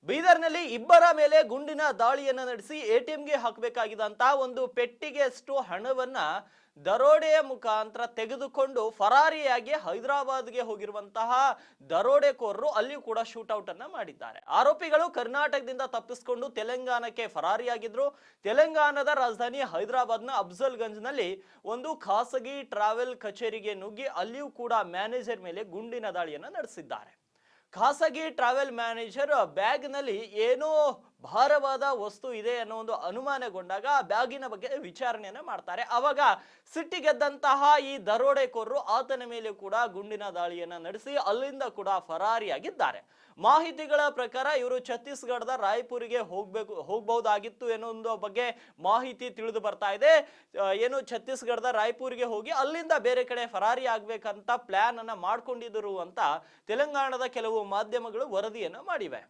ಬೀದರ್ನಲ್ಲಿ ಇಬ್ಬರ ಮೇಲೆ ಗುಂಡಿನ ದಾಳಿಯನ್ನ ನಡೆಸಿ ಎಟಿಎಂಗೆ ಹಾಕಬೇಕಾಗಿದ್ದಂತಹ ಒಂದು ಪೆಟ್ಟಿಗೆಯಷ್ಟು ಹಣವನ್ನ ದರೋಡೆಯ ಮುಖಾಂತರ ತೆಗೆದುಕೊಂಡು ಫರಾರಿಯಾಗಿ ಹೈದರಾಬಾದ್ಗೆ ಹೋಗಿರುವಂತಹ ದರೋಡೆಕೋರರು ಅಲ್ಲಿಯೂ ಕೂಡ ಶೂಟೌಟ್ ಅನ್ನ ಮಾಡಿದ್ದಾರೆ. ಆರೋಪಿಗಳು ಕರ್ನಾಟಕದಿಂದ ತಪ್ಪಿಸಿಕೊಂಡು ತೆಲಂಗಾಣಕ್ಕೆ ಫರಾರಿಯಾಗಿದ್ರು. ತೆಲಂಗಾಣದ ರಾಜಧಾನಿ ಹೈದರಾಬಾದ್ನ ಅಫ್ಜಲ್ಗಂಜ್ನಲ್ಲಿ ಒಂದು ಖಾಸಗಿ ಟ್ರಾವೆಲ್ ಕಚೇರಿಗೆ ನುಗ್ಗಿ ಅಲ್ಲಿಯೂ ಕೂಡ ಮ್ಯಾನೇಜರ್ ಮೇಲೆ ಗುಂಡಿನ ದಾಳಿಯನ್ನ ನಡೆಸಿದ್ದಾರೆ. ಖಾಸಗಿ ಟ್ರಾವೆಲ್ ಮ್ಯಾನೇಜರ್ ಬ್ಯಾಗ್ನಲ್ಲಿ ಏನೋ ಭಾರವಾದ ವಸ್ತು ಇದೆ ಅನ್ನೋ ಒಂದು ಅನುಮಾನಗೊಂಡಾಗ ಆ ಬ್ಯಾಗಿನ ಬಗ್ಗೆ ವಿಚಾರಣೆಯನ್ನ ಮಾಡ್ತಾರೆ. ಅವಾಗ ಸಿಟ್ಟಿಗೆದ್ದಂತಹ ಈ ದರೋಡೆಕೋರರು ಆತನ ಮೇಲೆ ಕೂಡ ಗುಂಡಿನ ದಾಳಿಯನ್ನ ನಡೆಸಿ ಅಲ್ಲಿಂದ ಕೂಡ ಫರಾರಿಯಾಗಿದ್ದಾರೆ. ಮಾಹಿತಿಗಳ ಪ್ರಕಾರ ಇವರು ಛತ್ತೀಸ್ಗಢದ ರಾಯ್ಪುರಿಗೆ ಹೋಗಬಹುದಾಗಿತ್ತು ಅನ್ನೋ ಒಂದು ಬಗ್ಗೆ ಮಾಹಿತಿ ತಿಳಿದು ಬರ್ತಾ ಇದೆ. ಏನು ಛತ್ತೀಸ್ಗಢದ ರಾಯ್ಪುರಿಗೆ ಹೋಗಿ ಅಲ್ಲಿಂದ ಬೇರೆ ಕಡೆ ಫರಾರಿ ಆಗ್ಬೇಕಂತ ಪ್ಲಾನ್ ಅನ್ನ ಮಾಡ್ಕೊಂಡಿದ್ರು ಅಂತ ತೆಲಂಗಾಣದ ಕೆಲವು ಮಾಧ್ಯಮಗಳು ವರದಿಯನ್ನ ಮಾಡಿವೆ.